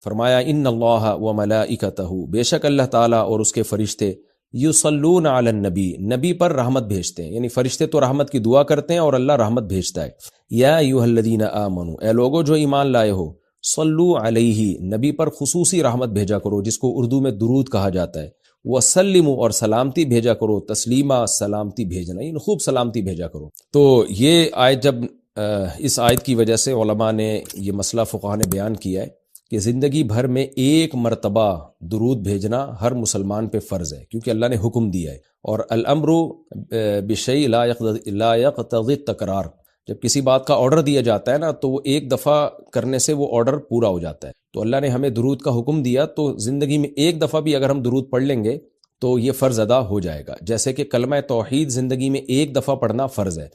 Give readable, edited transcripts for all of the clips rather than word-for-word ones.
فرمایا ان اللہ و ملائکتہ، بے شک اللہ تعالیٰ اور اس کے فرشتے یصلون علی النبی، نبی پر رحمت بھیجتے ہیں، یعنی فرشتے تو رحمت کی دعا کرتے ہیں اور اللہ رحمت بھیجتا ہے۔ یا ایھا الذین آمنوا، اے لوگو جو ایمان لائے ہو، صلو علیہ، نبی پر خصوصی رحمت بھیجا کرو جس کو اردو میں درود کہا جاتا ہے، وسلموا، اور سلامتی بھیجا کرو، تسلیمہ، سلامتی بھیجنا، یعنی خوب سلامتی بھیجا کرو۔ تو یہ آیت جب اس آیت کی وجہ سے علماء نے یہ مسئلہ فقہاء نے بیان کیا ہے کہ زندگی بھر میں ایک مرتبہ درود بھیجنا ہر مسلمان پہ فرض ہے، کیونکہ اللہ نے حکم دیا ہے، اور الامر بشیء لا یقتضی التکرار، جب کسی بات کا آرڈر دیا جاتا ہے نا تو وہ ایک دفعہ کرنے سے وہ آرڈر پورا ہو جاتا ہے۔ تو اللہ نے ہمیں درود کا حکم دیا تو زندگی میں ایک دفعہ بھی اگر ہم درود پڑھ لیں گے تو یہ فرض ادا ہو جائے گا، جیسے کہ کلمہ توحید زندگی میں ایک دفعہ پڑھنا فرض ہے،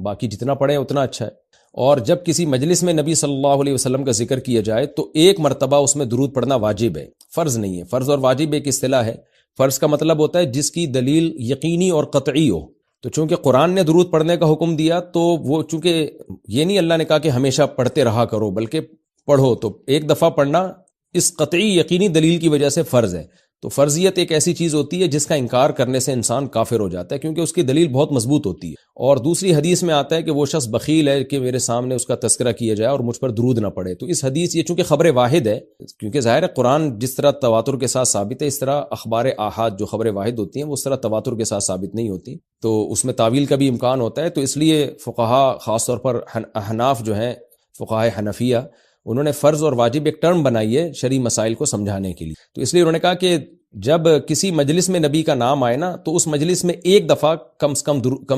باقی جتنا پڑھیں اتنا اچھا ہے۔ اور جب کسی مجلس میں نبی صلی اللہ علیہ وسلم کا ذکر کیا جائے تو ایک مرتبہ اس میں درود پڑھنا واجب ہے، فرض نہیں ہے۔ فرض اور واجب ایک اصطلاح ہے۔ فرض کا مطلب ہوتا ہے جس کی دلیل یقینی اور قطعی ہو، تو چونکہ قرآن نے درود پڑھنے کا حکم دیا تو وہ چونکہ یہ نہیں اللہ نے کہا کہ ہمیشہ پڑھتے رہا کرو، بلکہ پڑھو، تو ایک دفعہ پڑھنا اس قطعی یقینی دلیل کی وجہ سے فرض ہے۔ تو فرضیت ایک ایسی چیز ہوتی ہے جس کا انکار کرنے سے انسان کافر ہو جاتا ہے، کیونکہ اس کی دلیل بہت مضبوط ہوتی ہے۔ اور دوسری حدیث میں آتا ہے کہ وہ شخص بخیل ہے کہ میرے سامنے اس کا تذکرہ کیا جائے اور مجھ پر درود نہ پڑے۔ تو اس حدیث یہ چونکہ خبر واحد ہے، کیونکہ ظاہر ہے قرآن جس طرح تواتر کے ساتھ ثابت ہے، اس طرح اخبار آحاد جو خبر واحد ہوتی ہیں وہ اس طرح تواتر کے ساتھ ثابت نہیں ہوتی، تو اس میں تعویل کا بھی امکان ہوتا ہے۔ تو اس لیے فقہاء، خاص طور پر احناف جو ہیں، فقہاء حنفیہ، انہوں نے فرض اور واجب ایک ٹرم بنائی ہے شرعی مسائل کو سمجھانے کے لیے۔ تو اس لیے انہوں نے کہا کہ جب کسی مجلس میں نبی کا نام آئے نا تو اس مجلس میں ایک دفعہ کم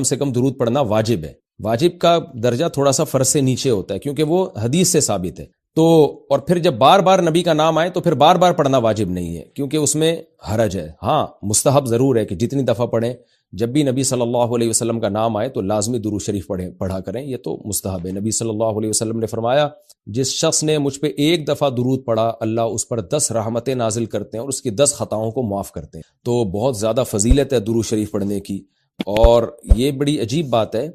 سے کم درود پڑھنا واجب ہے۔ واجب کا درجہ تھوڑا سا فرض سے نیچے ہوتا ہے کیونکہ وہ حدیث سے ثابت ہے۔ تو اور پھر جب بار بار نبی کا نام آئے تو پھر بار بار پڑھنا واجب نہیں ہے کیونکہ اس میں حرج ہے۔ ہاں مستحب ضرور ہے کہ جتنی دفعہ پڑھیں، جب بھی نبی صلی اللہ علیہ وسلم کا نام آئے تو لازمی درود شریف پڑھا کریں، یہ تو مستحب ہے۔ نبی صلی اللہ علیہ وسلم نے فرمایا جس شخص نے مجھ پہ ایک دفعہ درود پڑھا اللہ اس پر 10 رحمتیں نازل کرتے ہیں اور اس کی 10 خطاؤں کو معاف کرتے ہیں۔ تو بہت زیادہ فضیلت ہے درود شریف پڑھنے کی، اور یہ بڑی عجیب بات ہے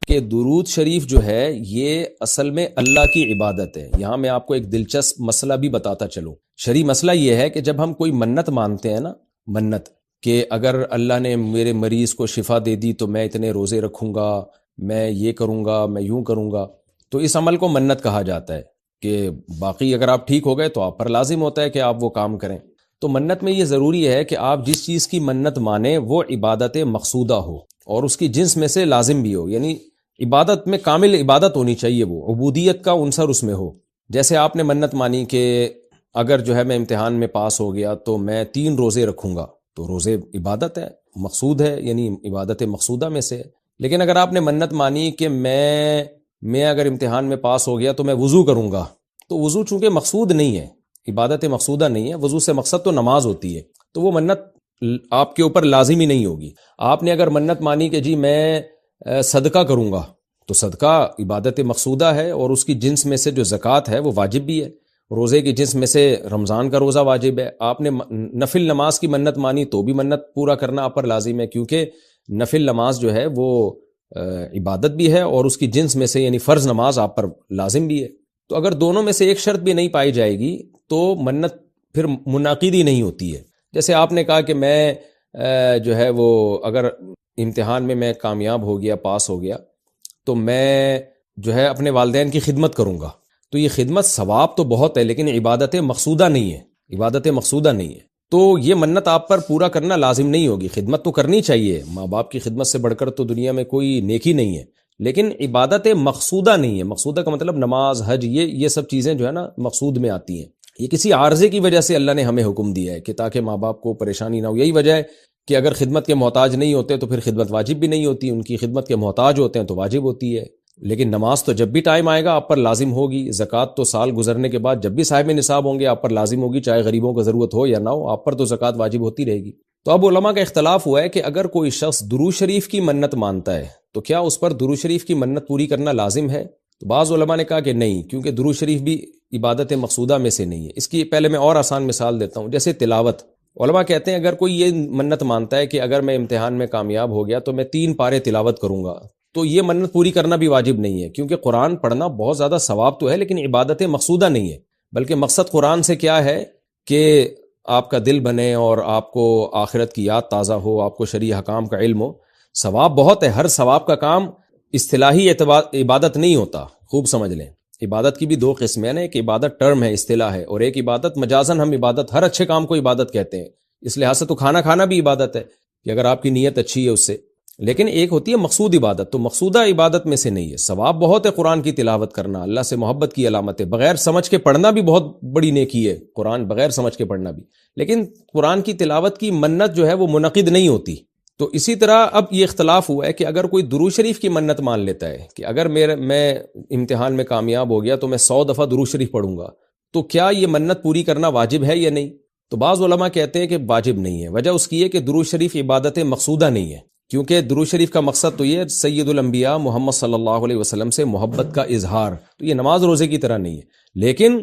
کہ درود شریف جو ہے یہ اصل میں اللہ کی عبادت ہے۔ یہاں میں آپ کو ایک دلچسپ مسئلہ بھی بتاتا چلوں۔ شرعی مسئلہ یہ ہے کہ جب ہم کوئی منت مانتے ہیں نا، منت کہ اگر اللہ نے میرے مریض کو شفا دے دی تو میں اتنے روزے رکھوں گا، میں یہ کروں گا، میں یوں کروں گا، تو اس عمل کو منت کہا جاتا ہے کہ باقی اگر آپ ٹھیک ہو گئے تو آپ پر لازم ہوتا ہے کہ آپ وہ کام کریں۔ تو منت میں یہ ضروری ہے کہ آپ جس چیز کی منت مانیں وہ عبادت مقصودہ ہو اور اس کی جنس میں سے لازم بھی ہو، یعنی عبادت میں کامل عبادت ہونی چاہیے، وہ عبودیت کا عنصر اس میں ہو۔ جیسے آپ نے منت مانی کہ اگر جو ہے میں امتحان میں پاس ہو گیا تو میں 3 روزے رکھوں گا، تو روزے عبادت ہے، مقصود ہے، یعنی عبادت مقصودہ میں سے ہے۔ لیکن اگر آپ نے منت مانی کہ میں اگر امتحان میں پاس ہو گیا تو میں وضو کروں گا، تو وضو چونکہ مقصود نہیں ہے، عبادت مقصودہ نہیں ہے، وضو سے مقصد تو نماز ہوتی ہے، تو وہ منت آپ کے اوپر لازمی نہیں ہوگی۔ آپ نے اگر منت مانی کہ جی میں صدقہ کروں گا، تو صدقہ عبادت مقصودہ ہے اور اس کی جنس میں سے جو زکوٰۃ ہے وہ واجب بھی ہے، روزے کی جنس میں سے رمضان کا روزہ واجب ہے۔ آپ نے نفل نماز کی منت مانی تو بھی منت پورا کرنا آپ پر لازم ہے، کیونکہ نفل نماز جو ہے وہ عبادت بھی ہے اور اس کی جنس میں سے یعنی فرض نماز آپ پر لازم بھی ہے۔ تو اگر دونوں میں سے ایک شرط بھی نہیں پائی جائے گی تو منت پھر منعقد ہی نہیں ہوتی ہے۔ جیسے آپ نے کہا کہ میں جو ہے وہ اگر امتحان میں کامیاب ہو گیا، پاس ہو گیا، تو میں جو ہے اپنے والدین کی خدمت کروں گا، تو یہ خدمت ثواب تو بہت ہے لیکن عبادت مقصودہ نہیں ہے، عبادت مقصودہ نہیں ہے، تو یہ منت آپ پر پورا کرنا لازم نہیں ہوگی۔ خدمت تو کرنی چاہیے، ماں باپ کی خدمت سے بڑھ کر تو دنیا میں کوئی نیکی نہیں ہے، لیکن عبادت مقصودہ نہیں ہے۔ مقصودہ کا مطلب نماز، حج، یہ سب چیزیں جو ہے نا مقصود میں آتی ہیں۔ یہ کسی عارضے کی وجہ سے اللہ نے ہمیں حکم دیا ہے کہ تاکہ ماں باپ کو پریشانی نہ ہو۔ یہی وجہ ہے کہ اگر خدمت کے محتاج نہیں ہوتے تو پھر خدمت واجب بھی نہیں ہوتی، ان کی خدمت کے محتاج ہوتے ہیں تو واجب ہوتی ہے۔ لیکن نماز تو جب بھی ٹائم آئے گا آپ پر لازم ہوگی، زکوٰۃ تو سال گزرنے کے بعد جب بھی صاحب نصاب ہوں گے آپ پر لازم ہوگی، چاہے غریبوں کو ضرورت ہو یا نہ ہو، آپ پر تو زکوٰۃ واجب ہوتی رہے گی۔ تو اب علماء کا اختلاف ہوا ہے کہ اگر کوئی شخص درود شریف کی منت مانتا ہے تو کیا اس پر درود شریف کی منت پوری کرنا لازم ہے؟ تو بعض علماء نے کہا کہ نہیں، کیونکہ درود شریف بھی عبادت مقصودہ میں سے نہیں ہے۔ اس کی پہلے میں اور آسان مثال دیتا ہوں، جیسے تلاوت۔ علماء کہتے ہیں اگر کوئی یہ منت مانتا ہے کہ اگر میں امتحان میں کامیاب ہو گیا تو میں 3 پارے تلاوت کروں گا، تو یہ منت پوری کرنا بھی واجب نہیں ہے، کیونکہ قرآن پڑھنا بہت زیادہ ثواب تو ہے لیکن عبادت مقصودہ نہیں ہے۔ بلکہ مقصد قرآن سے کیا ہے کہ آپ کا دل بنے اور آپ کو آخرت کی یاد تازہ ہو، آپ کو شرعی حکام کا علم ہو۔ ثواب بہت ہے، ہر ثواب کا کام اصطلاحی عبادت نہیں ہوتا، خوب سمجھ لیں۔ عبادت کی بھی دو قسمیں ہیں، ایک عبادت ٹرم ہے، اصطلاح ہے، اور ایک عبادت مجازن ہم عبادت، ہر اچھے کام کو عبادت کہتے ہیں۔ اس لحاظ سے تو کھانا کھانا بھی عبادت ہے کہ اگر آپ کی نیت اچھی ہے اس سے، لیکن ایک ہوتی ہے مقصود عبادت، تو مقصودہ عبادت میں سے نہیں ہے۔ ثواب بہت ہے قرآن کی تلاوت کرنا، اللہ سے محبت کی علامت ہے، بغیر سمجھ کے پڑھنا بھی بہت بڑی نیکی ہے، قرآن بغیر سمجھ کے پڑھنا بھی، لیکن قرآن کی تلاوت کی منت جو ہے وہ منعقد نہیں ہوتی۔ تو اسی طرح اب یہ اختلاف ہوا ہے کہ اگر کوئی درود شریف کی منت مان لیتا ہے کہ اگر میں امتحان میں کامیاب ہو گیا تو میں 100 دفعہ درود شریف پڑھوں گا، تو کیا یہ منت پوری کرنا واجب ہے یا نہیں؟ تو بعض علماء کہتے ہیں کہ واجب نہیں ہے۔ وجہ اس کی ہے کہ درود شریف عبادت مقصودہ نہیں ہے، کیونکہ درود شریف کا مقصد تو یہ سید الانبیاء محمد صلی اللہ علیہ وسلم سے محبت کا اظہار، تو یہ نماز روزے کی طرح نہیں ہے۔ لیکن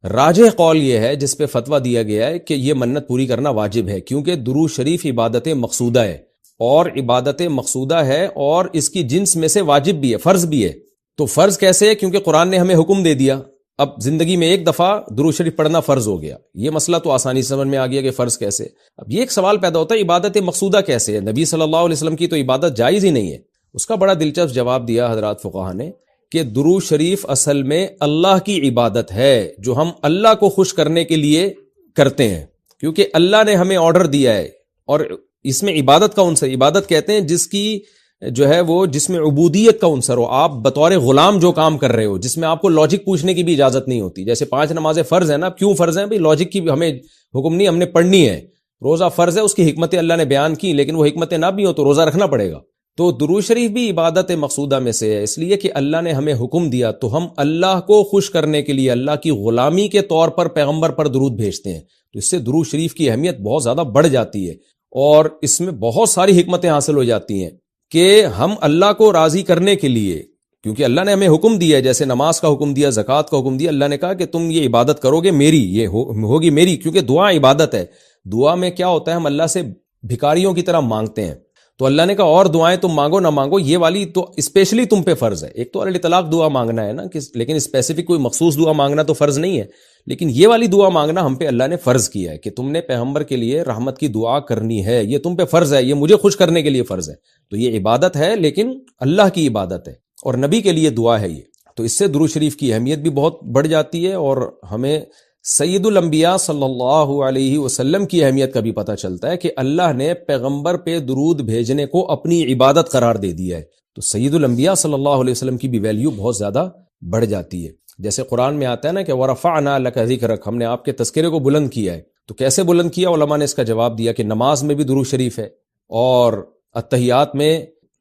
راجح قول یہ ہے، جس پہ فتویٰ دیا گیا ہے، کہ یہ منت پوری کرنا واجب ہے، کیونکہ درود شریف عبادت مقصودہ ہے، اور عبادت مقصودہ ہے اور اس کی جنس میں سے واجب بھی ہے، فرض بھی ہے۔ تو فرض کیسے ہے؟ کیونکہ قرآن نے ہمیں حکم دے دیا، اب زندگی میں ایک دفعہ درود شریف پڑھنا فرض ہو گیا۔ یہ مسئلہ تو آسانی سے سمجھ میں آ گیا کہ فرض کیسے۔ اب یہ ایک سوال پیدا ہوتا ہے عبادت مقصودہ کیسے ہے؟ نبی صلی اللہ علیہ وسلم کی تو عبادت جائز ہی نہیں ہے۔ اس کا بڑا دلچسپ جواب دیا حضرات فقہا نے کہ درود شریف اصل میں اللہ کی عبادت ہے، جو ہم اللہ کو خوش کرنے کے لیے کرتے ہیں، کیونکہ اللہ نے ہمیں آرڈر دیا ہے۔ اور اس میں عبادت کا عنصر، عبادت کہتے ہیں جس کی جو ہے وہ جس میں عبودیت کا عنصر ہو، آپ بطور غلام جو کام کر رہے ہو، جس میں آپ کو لاجک پوچھنے کی بھی اجازت نہیں ہوتی۔ جیسے 5 نمازیں فرض ہیں نا، کیوں فرض ہیں؟ بھئی لاجک کی ہمیں حکم نہیں، ہم نے پڑھنی ہے۔ روزہ فرض ہے، اس کی حکمتیں اللہ نے بیان کی، لیکن وہ حکمتیں نہ بھی ہو تو روزہ رکھنا پڑے گا۔ تو درود شریف بھی عبادت مقصودہ میں سے ہے، اس لیے کہ اللہ نے ہمیں حکم دیا، تو ہم اللہ کو خوش کرنے کے لیے اللہ کی غلامی کے طور پر پیغمبر پر درود بھیجتے ہیں۔ تو اس سے درود شریف کی اہمیت بہت زیادہ بڑھ جاتی ہے، اور اس میں بہت ساری حکمتیں حاصل ہو جاتی ہیں کہ ہم اللہ کو راضی کرنے کے لیے، کیونکہ اللہ نے ہمیں حکم دیا ہے، جیسے نماز کا حکم دیا، زکوٰۃ کا حکم دیا، اللہ نے کہا کہ تم یہ عبادت کرو گے میری، یہ ہوگی میری، کیونکہ دعا عبادت ہے۔ دعا میں کیا ہوتا ہے؟ ہم اللہ سے بھکاریوں کی طرح مانگتے ہیں، تو اللہ نے کہا اور دعائیں تم مانگو نہ مانگو، یہ والی تو اسپیشلی تم پہ فرض ہے۔ ایک تو الاطلاق دعا مانگنا ہے نا، لیکن اسپیسیفک کوئی مخصوص دعا مانگنا تو فرض نہیں ہے، لیکن یہ والی دعا مانگنا ہم پہ اللہ نے فرض کیا ہے کہ تم نے پیغمبر کے لیے رحمت کی دعا کرنی ہے، یہ تم پہ فرض ہے، یہ مجھے خوش کرنے کے لیے فرض ہے۔ تو یہ عبادت ہے، لیکن اللہ کی عبادت ہے، اور نبی کے لیے دعا ہے یہ۔ تو اس سے درود شریف کی اہمیت بھی بہت بڑھ جاتی ہے، اور ہمیں سید الانبیاء صلی اللہ علیہ وسلم کی اہمیت کا بھی پتہ چلتا ہے کہ اللہ نے پیغمبر پہ درود بھیجنے کو اپنی عبادت قرار دے دیا ہے۔ تو سید الانبیاء صلی اللہ علیہ وسلم کی بھی ویلیو بہت زیادہ بڑھ جاتی ہے۔ جیسے قرآن میں آتا ہے نا کہ وَرَفَعْنَا لَكَ ذِكْرَكَ، ہم نے آپ کے تذکرے کو بلند کیا ہے۔ تو کیسے بلند کیا؟ علماء نے اس کا جواب دیا کہ نماز میں بھی درود شریف ہے، اور اتحیات میں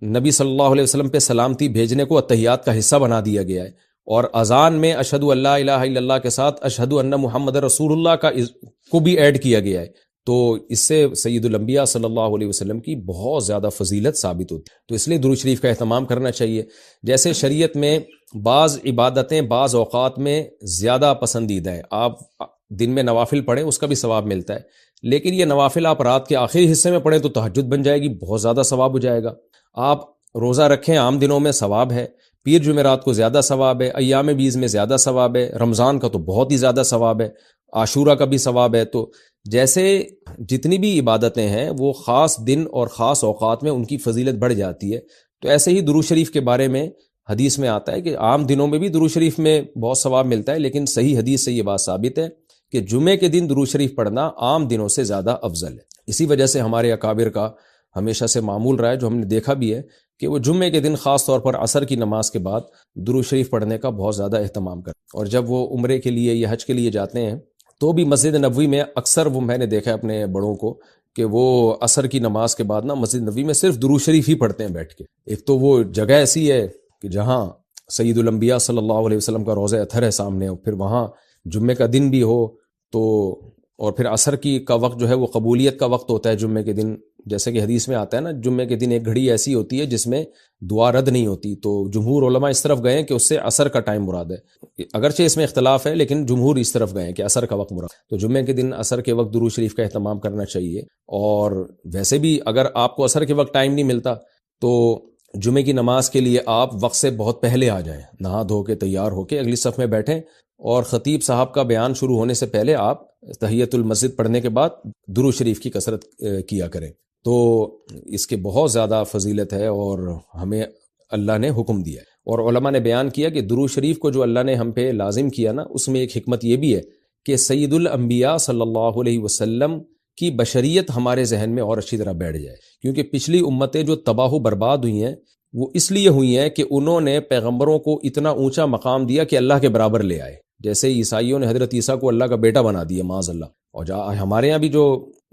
نبی صلی اللہ علیہ وسلم پہ سلامتی بھیجنے کو اتحیات کا حصہ بنا دیا گیا ہے، اور اذان میں اشہد ان لا الہ الا اللہ کے ساتھ اشہد ان محمد رسول اللہ کو بھی ایڈ کیا گیا ہے۔ تو اس سے سید الانبیاء صلی اللہ علیہ وسلم کی بہت زیادہ فضیلت ثابت ہوتی ہے۔ تو اس لیے درود شریف کا اہتمام کرنا چاہیے۔ جیسے شریعت میں بعض عبادتیں بعض اوقات میں زیادہ پسندیدہ ہیں، آپ دن میں نوافل پڑھیں اس کا بھی ثواب ملتا ہے، لیکن یہ نوافل آپ رات کے آخری حصے میں پڑھیں تو تہجد بن جائے گی، بہت زیادہ ثواب ہو جائے گا۔ آپ روزہ رکھیں عام دنوں میں ثواب ہے، پیر جمعرات کو زیادہ ثواب ہے، ایام بیز میں زیادہ ثواب ہے، رمضان کا تو بہت ہی زیادہ ثواب ہے، عاشورہ کا بھی ثواب ہے۔ تو جیسے جتنی بھی عبادتیں ہیں وہ خاص دن اور خاص اوقات میں ان کی فضیلت بڑھ جاتی ہے، تو ایسے ہی درود شریف کے بارے میں حدیث میں آتا ہے کہ عام دنوں میں بھی درود شریف میں بہت ثواب ملتا ہے، لیکن صحیح حدیث سے یہ بات ثابت ہے کہ جمعے کے دن درود شریف پڑھنا عام دنوں سے زیادہ افضل ہے۔ اسی وجہ سے ہمارے اکابر کا ہمیشہ سے معمول رہا ہے، جو ہم نے دیکھا بھی ہے کہ وہ جمعے کے دن خاص طور پر عصر کی نماز کے بعد درود شریف پڑھنے کا بہت زیادہ اہتمام کرتے ہیں، اور جب وہ عمرے کے لیے یا حج کے لیے جاتے ہیں تو بھی مسجد نبوی میں اکثر وہ میں نے دیکھا اپنے بڑوں کو کہ وہ عصر کی نماز کے بعد نا مسجد نبوی میں صرف درود شریف ہی پڑھتے ہیں بیٹھ کے۔ ایک تو وہ جگہ ایسی ہے کہ جہاں سید الانبیاء صلی اللہ علیہ وسلم کا روضہ اطہر ہے سامنے، اور پھر وہاں جمعے کا دن بھی ہو تو، اور پھر عصر کا وقت جو ہے وہ قبولیت کا وقت ہوتا ہے جمعے کے دن، جیسے کہ حدیث میں آتا ہے نا جمعے کے دن ایک گھڑی ایسی ہوتی ہے جس میں دعا رد نہیں ہوتی، تو جمہور علماء اس طرف گئے ہیں کہ اس سے عصر کا ٹائم مراد ہے، اگرچہ اس میں اختلاف ہے لیکن جمہور اس طرف گئے ہیں کہ عصر کا وقت مراد، تو جمعے کے دن عصر کے وقت درود شریف کا اہتمام کرنا چاہیے۔ اور ویسے بھی اگر آپ کو عصر کے وقت ٹائم نہیں ملتا تو جمعے کی نماز کے لیے آپ وقت سے بہت پہلے آ جائیں، نہا دھو کے تیار ہو کے اگلی صف میں بیٹھیں، اور خطیب صاحب کا بیان شروع ہونے سے پہلے آپ تحیۃ المسجد پڑھنے کے بعد درود شریف کی کثرت کیا کریں. تو اس کے بہت زیادہ فضیلت ہے اور ہمیں اللہ نے حکم دیا ہے. اور علماء نے بیان کیا کہ درود شریف کو جو اللہ نے ہم پہ لازم کیا نا، اس میں ایک حکمت یہ بھی ہے کہ سید الانبیاء صلی اللہ علیہ وسلم کی بشریت ہمارے ذہن میں اور اچھی طرح بیٹھ جائے. کیونکہ پچھلی امتیں جو تباہ و برباد ہوئی ہیں وہ اس لیے ہوئی ہیں کہ انہوں نے پیغمبروں کو اتنا اونچا مقام دیا کہ اللہ کے برابر لے آئے. جیسے عیسائیوں نے حضرت عیسیٰ کو اللہ کا بیٹا بنا دیا معاذ اللہ، اور ہمارے یہاں بھی جو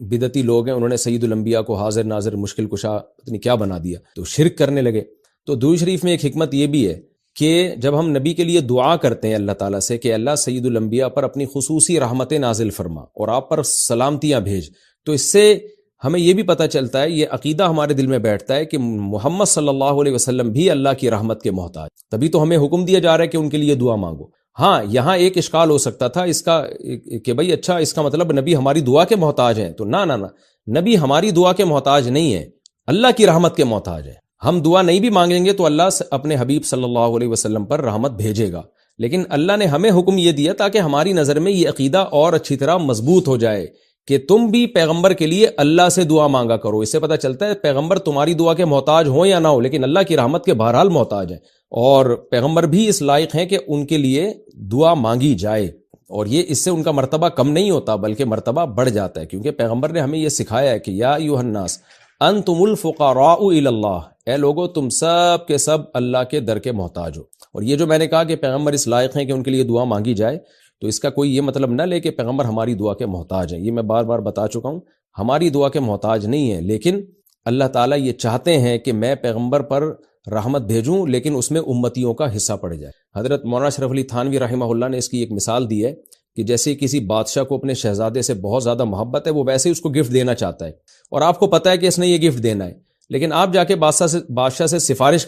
بدعتی لوگ ہیں انہوں نے سید الانبیاء کو حاضر ناظر مشکل کشا اتنی کیا بنا دیا، تو شرک کرنے لگے. تو درود شریف میں ایک حکمت یہ بھی ہے کہ جب ہم نبی کے لیے دعا کرتے ہیں اللہ تعالیٰ سے کہ اللہ سید الانبیاء پر اپنی خصوصی رحمتیں نازل فرما اور آپ پر سلامتیاں بھیج، تو اس سے ہمیں یہ بھی پتہ چلتا ہے، یہ عقیدہ ہمارے دل میں بیٹھتا ہے کہ محمد صلی اللہ علیہ وسلم بھی اللہ کی رحمت کے محتاج. تبھی تو ہمیں حکم دیا جا رہا ہے کہ ان کے لیے دعا مانگو. ہاں یہاں ایک اشکال ہو سکتا تھا اس کا کہ بھئی اچھا اس کا مطلب نبی ہماری دعا کے محتاج ہیں. تو نہ نبی ہماری دعا کے محتاج نہیں ہے، اللہ کی رحمت کے محتاج ہے. ہم دعا نہیں بھی مانگیں گے تو اللہ اپنے حبیب صلی اللہ علیہ وسلم پر رحمت بھیجے گا، لیکن اللہ نے ہمیں حکم یہ دیا تاکہ ہماری نظر میں یہ عقیدہ اور اچھی طرح مضبوط ہو جائے کہ تم بھی پیغمبر کے لیے اللہ سے دعا مانگا کرو. اس سے پتہ چلتا ہے پیغمبر تمہاری دعا کے محتاج ہوں یا نہ ہو، لیکن اللہ کی رحمت کے بہرحال محتاج ہیں، اور پیغمبر بھی اس لائق ہیں کہ ان کے لیے دعا مانگی جائے. اور یہ اس سے ان کا مرتبہ کم نہیں ہوتا بلکہ مرتبہ بڑھ جاتا ہے، کیونکہ پیغمبر نے ہمیں یہ سکھایا ہے کہ یا ایھا الناس انتم الفقراء الی اللہ، اے لوگو تم سب کے سب اللہ کے در کے محتاج ہو. اور یہ جو میں نے کہا کہ پیغمبر اس لائق ہیں کہ ان کے لیے دعا مانگی جائے، تو اس کا کوئی یہ مطلب نہ لے کہ پیغمبر ہماری دعا کے محتاج ہیں. یہ میں بار بار بتا چکا ہوں، ہماری دعا کے محتاج نہیں ہیں، لیکن اللہ تعالیٰ یہ چاہتے ہیں کہ میں پیغمبر پر رحمت بھیجوں لیکن اس میں امتیوں کا حصہ پڑ جائے. حضرت مولانا اشرف علی تھانوی رحمہ اللہ نے اس کی ایک مثال دی ہے کہ جیسے کسی بادشاہ کو اپنے شہزادے سے بہت زیادہ محبت ہے، وہ ویسے ہی اس کو گفٹ دینا چاہتا ہے، اور آپ کو پتہ ہے کہ اس نے یہ گفٹ دینا ہے، لیکن آپ جا کے بادشاہ سے سفارش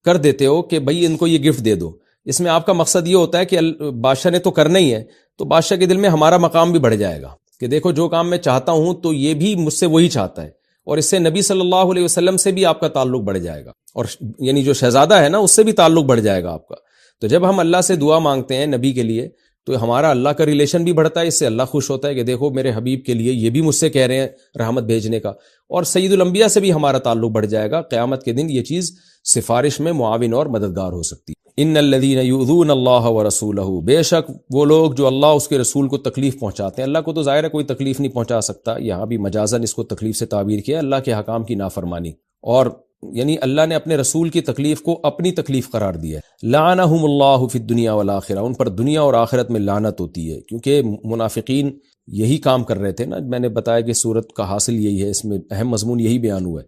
کر دیتے ہو کہ بھئی ان کو یہ گفٹ دے دو. اس میں آپ کا مقصد یہ ہوتا ہے کہ بادشاہ نے تو کرنا ہی ہے، تو بادشاہ کے دل میں ہمارا مقام بھی بڑھ جائے گا کہ دیکھو جو کام میں چاہتا ہوں تو یہ بھی مجھ سے وہی چاہتا ہے، اور اس سے نبی صلی اللہ علیہ وسلم سے بھی آپ کا تعلق بڑھ جائے گا، اور یعنی جو شہزادہ ہے نا اس سے بھی تعلق بڑھ جائے گا آپ کا. تو جب ہم اللہ سے دعا مانگتے ہیں نبی کے لیے تو ہمارا اللہ کا ریلیشن بھی بڑھتا ہے، اس سے اللہ خوش ہوتا ہے کہ دیکھو میرے حبیب کے لیے یہ بھی مجھ سے کہہ رہے ہیں رحمت بھیجنے کا، اور سید الانبیاء سے بھی ہمارا تعلق بڑھ جائے گا. قیامت کے دن یہ چیز سفارش میں معاون اور مددگار ہو سکتی ہے. ان الذین یؤذون اللہ ورسولہ، بے شک وہ لوگ جو اللہ اس کے رسول کو تکلیف پہنچاتے ہیں. اللہ کو تو ظاہر ہے کوئی تکلیف نہیں پہنچا سکتا، یہاں بھی مجازاً اس کو تکلیف سے تعبیر کیا، اللہ کے حکام کی نافرمانی، اور یعنی اللہ نے اپنے رسول کی تکلیف کو اپنی تکلیف قرار دیا ہے. لعنہم اللہ فی الدنیا والآخرہ، ان پر دنیا اور آخرت میں لعنت ہوتی ہے، کیونکہ منافقین یہی کام کر رہے تھے نا. میں نے بتایا کہ سورت کا حاصل یہی ہے، اس میں اہم مضمون یہی بیان ہوا ہے.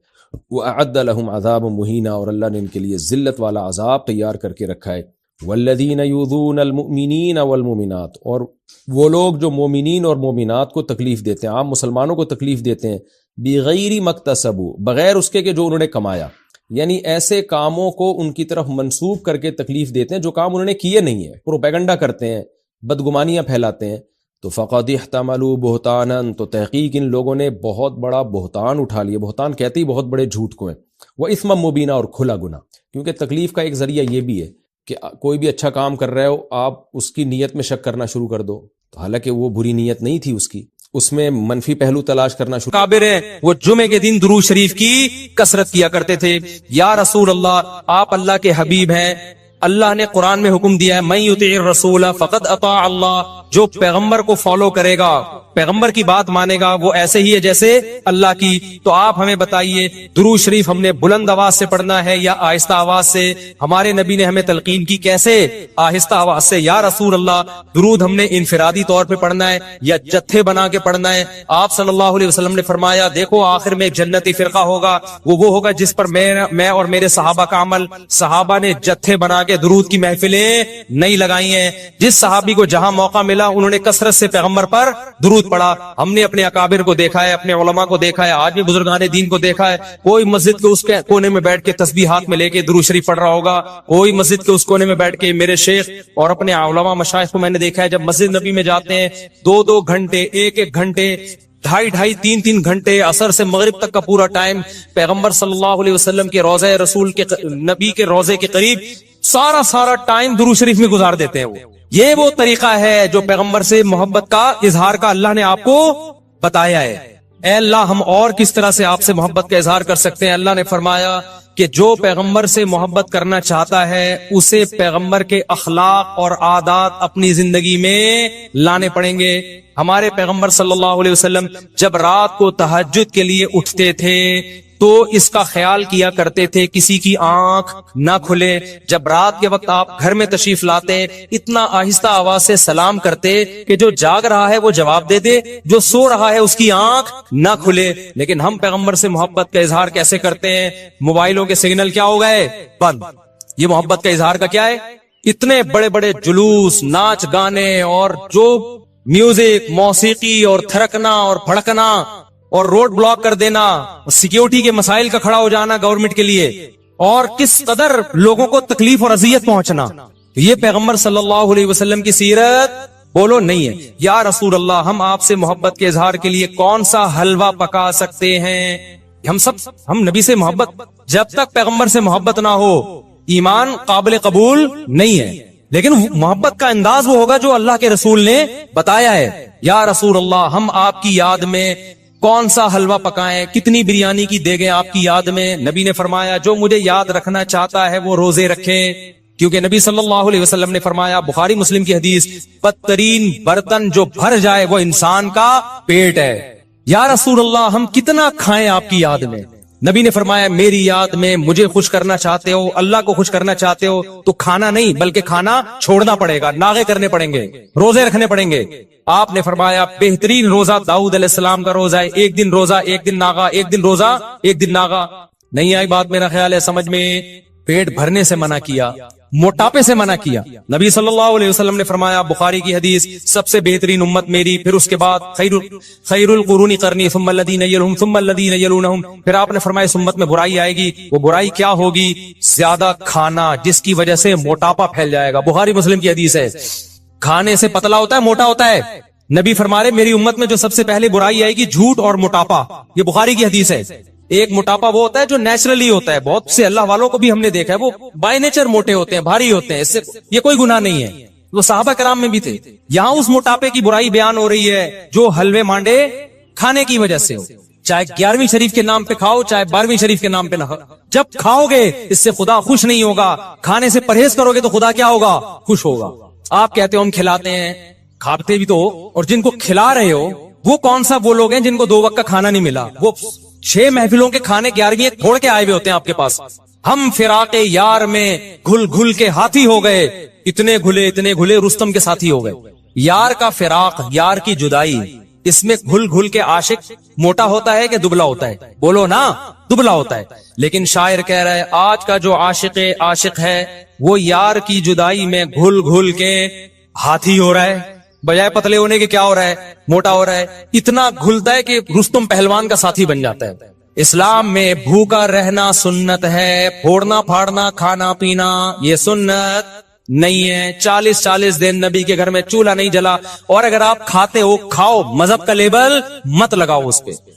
وَأَعَدَّ لَهُمْ عَذَابًا مُهِينًا، اور اللہ نے ان کے لیے ذلت والا عذاب تیار کر کے رکھا ہے. وَالَّذِينَ يُؤْذُونَ الْمُؤْمِنِينَ وَالْمُؤْمِنَاتِ، اور وہ لوگ جو مومنین اور مومنات کو تکلیف دیتے ہیں، عام مسلمانوں کو تکلیف دیتے ہیں، بِغَيْرِ مَكْتَسَبُوا، بغیر اس کے کہ جو انہوں نے کمایا، یعنی ایسے کاموں کو ان کی طرف منسوب کر کے تکلیف دیتے ہیں جو کام انہوں نے کیے نہیں ہیں، پروپیگنڈا کرتے ہیں، بدگمانیاں پھیلاتے ہیں. تو فقد احتملوا بہتانا، تو تحقیق ان لوگوں نے بہت بڑا بہتان اٹھا لیا. بہتان کہتے ہی بہت بڑے جھوٹ کو ہیں. وہ اثما مبینہ، اور کھلا گناہ. کیونکہ تکلیف کا ایک ذریعہ یہ بھی ہے کہ کوئی بھی اچھا کام کر رہے ہو آپ اس کی نیت میں شک کرنا شروع کر دو، تو حالانکہ وہ بری نیت نہیں تھی اس کی، اس میں منفی پہلو تلاش کرنا شروع. کابر ہیں وہ جمعے کے دن درود شریف کی کثرت کیا کرتے تھے. یا رسول اللہ، آپ اللہ کے حبیب ہیں، اللہ نے قرآن میں حکم دیا ہے من یطیع الرسول فقد اطاع اللہ، جو پیغمبر کو فالو کرے گا، پیغمبر کی بات مانے گا، وہ ایسے ہی ہے جیسے اللہ کی. تو آپ ہمیں بتائیے درود شریف ہم نے بلند آواز سے پڑھنا ہے یا آہستہ آواز سے؟ ہمارے نبی نے ہمیں تلقین کی کیسے؟ آہستہ آواز سے. یا رسول اللہ، درود ہم نے انفرادی طور پہ پڑھنا ہے یا جتھے بنا کے پڑھنا ہے؟ آپ صلی اللہ علیہ وسلم نے فرمایا دیکھو آخر میں ایک جنتی فرقہ ہوگا، وہ ہوگا جس پر میں اور میرے صحابہ کا عمل. صحابہ نے جتھے بنا کے درود کی محفلیں نہیں لگائی ہیں. جس صحابی کو جہاں موقع ملا انہوں نے کثرت سے پیغمبر پر درود پڑھا. ہم نے اپنے اکابر کو دیکھا ہے، اپنے علماء کو دیکھا ہے، آج بھی بزرگان دین کو دیکھا ہے، کوئی مسجد کے اس کے کونے میں بیٹھ کے تسبیح ہاتھ میں لے کے درود شریف پڑھ رہا ہوگا، کوئی مسجد کے اس کونے میں بیٹھ کے. میرے شیخ اور اپنے علماء مشائخ کو میں نے دیکھا ہے جب مسجد نبی میں جاتے ہیں 2-2 گھنٹے، 1-1 گھنٹے، 2.5-2 3-3 گھنٹے، عصر سے مغرب تک کا پورا ٹائم پیغمبر صلی اللہ علیہ وسلم کے روضہ رسول کے نبی کے روضے کے قریب سارا ٹائم درود شریف میں گزار دیتے ہیں. وہ یہ وہ طریقہ ہے جو پیغمبر سے محبت کا اظہار کا اللہ نے آپ کو بتایا ہے. اے اللہ ہم اور کس طرح سے آپ سے محبت کا اظہار کر سکتے ہیں؟ اللہ نے فرمایا کہ جو پیغمبر سے محبت کرنا چاہتا ہے اسے پیغمبر کے اخلاق اور عادات اپنی زندگی میں لانے پڑیں گے. ہمارے پیغمبر صلی اللہ علیہ وسلم جب رات کو تہجد کے لیے اٹھتے تھے تو اس کا خیال کیا کرتے تھے کسی کی آنکھ نہ کھلے. جب رات کے وقت آپ گھر میں تشریف لاتے اتنا آہستہ آواز سے سلام کرتے کہ جو جاگ رہا ہے وہ جواب دے دے, جو سو رہا ہے اس کی آنکھ نہ کھلے. لیکن ہم پیغمبر سے محبت کا اظہار کیسے کرتے ہیں؟ موبائلوں کے سگنل کیا ہو گئے؟ بند. یہ محبت کا اظہار کا کیا ہے؟ اتنے بڑے بڑے جلوس, ناچ گانے اور جو میوزک, موسیقی اور تھرکنا اور پھڑکنا اور روڈ بلاک کر دینا, سیکیورٹی کے مسائل کا کھڑا ہو جانا گورنمنٹ کے لیے, اور کس قدر لوگوں کو تکلیف اور اذیت پہنچنا. یہ پیغمبر صلی اللہ علیہ وسلم کی سیرت بولو نہیں ہے. یا رسول اللہ ہم آپ سے محبت کے اظہار کے لیے کون سا حلوہ پکا سکتے ہیں؟ ہم نبی سے محبت, جب تک پیغمبر سے محبت نہ ہو ایمان قابل قبول نہیں ہے. لیکن محبت کا انداز وہ ہوگا جو اللہ کے رسول نے بتایا ہے. یا رسول اللہ ہم آپ کی یاد میں کون سا حلوہ پکائیں, کتنی بریانی کی دیگیں آپ کی یاد میں؟ نبی نے فرمایا جو مجھے یاد رکھنا چاہتا ہے وہ روزے رکھے, کیونکہ نبی صلی اللہ علیہ وسلم نے فرمایا, بخاری مسلم کی حدیث, بدترین برتن جو بھر جائے وہ انسان کا پیٹ ہے. یا رسول اللہ ہم کتنا کھائیں آپ کی یاد میں؟ نبی نے فرمایا میری یاد میں مجھے خوش کرنا چاہتے ہو, اللہ کو خوش کرنا چاہتے ہو تو کھانا نہیں بلکہ کھانا چھوڑنا پڑے گا, ناغے کرنے پڑیں گے, روزے رکھنے پڑیں گے. آپ نے فرمایا بہترین روزہ داؤد علیہ السلام کا روزہ ہے, ایک دن روزہ ایک دن ناغا, ایک دن روزہ ایک دن ناغا. نہیں آئی بات میرا خیال ہے سمجھ میں؟ پیٹ بھرنے سے منع کیا, موٹاپے سے منع کیا. نبی صلی اللہ علیہ وسلم نے فرمایا, بخاری کی حدیث, سب سے بہترین امت میری, پھر اس کے بعد خیر القرون قرنی ثم الذین یلونہم ثم الذین یلونہم. پھر آپ نے فرمایا اس امت میں برائی آئے گی. وہ برائی کیا ہوگی؟ زیادہ کھانا, جس کی وجہ سے موٹاپا پھیل جائے گا. بخاری مسلم کی حدیث ہے. کھانے سے پتلا ہوتا ہے, موٹا ہوتا ہے. نبی فرما رہے میری امت میں جو سب سے پہلے برائی آئے گی جھوٹ اور موٹاپا. یہ بخاری کی حدیث ہے. ایک موٹاپا وہ ہوتا ہے جو نیچرلی ہوتا ہے, بہت سے اللہ والوں کو بھی ہم نے دیکھا ہے وہ بائی نیچر موٹے ہوتے ہیں, بھاری ہوتے ہیں, اس سے یہ کوئی گناہ نہیں ہے, وہ صحابہ کرام میں بھی تھے. یہاں اس موٹاپے کی برائی بیان ہو رہی ہے جو حلوے مانڈے کھانے کی وجہ سے ہو, چاہے 11ویں شریف کے نام پہ کھاؤ چاہے 12ویں شریف کے نام پہ نہ کھاؤ. جب کھاؤ گے اس سے خدا خوش نہیں ہوگا, کھانے سے پرہیز کرو گے تو خدا کیا ہوگا؟ خوش ہوگا. آپ کہتے ہو ہم کھلاتے ہیں, کھاتے بھی تو, اور جن کو کھلا رہے ہو وہ کون سا وہ لوگ ہیں جن کو 2 وقت کا کھانا نہیں ملا؟ وہ 6 محفلوں کے کھانے 11ویں چھوڑ کے آئے ہوئے ہوتے ہیں آپ کے پاس. ہم فراق یار میں گھل گھل کے ہاتھی ہو گئے, اتنے گھلے رستم کے ساتھی ہو گئے. یار کا فراق, یار کی جدائی, اس میں گھل گھل کے عاشق موٹا ہوتا ہے کہ دبلا ہوتا ہے؟ بولو نا, دبلا ہوتا ہے. لیکن شاعر کہہ رہا ہے آج کا جو عاشق ہے وہ یار کی جدائی میں گھل گھل کے ہاتھی ہو رہا ہے, بجائے پتلے ہونے کے کیا ہو رہا ہے؟ موٹا ہو رہا ہے. اتنا گھلتا ہے کہ رستم پہلوان کا ساتھی بن جاتا ہے. اسلام میں بھوکا رہنا سنت ہے, پھوڑنا پھاڑنا کھانا پینا یہ سنت نہیں ہے. 40 دن نبی کے گھر میں چولہا نہیں جلا, اور اگر آپ کھاتے ہو کھاؤ, مذہب کا لیبل مت لگاؤ اس پہ.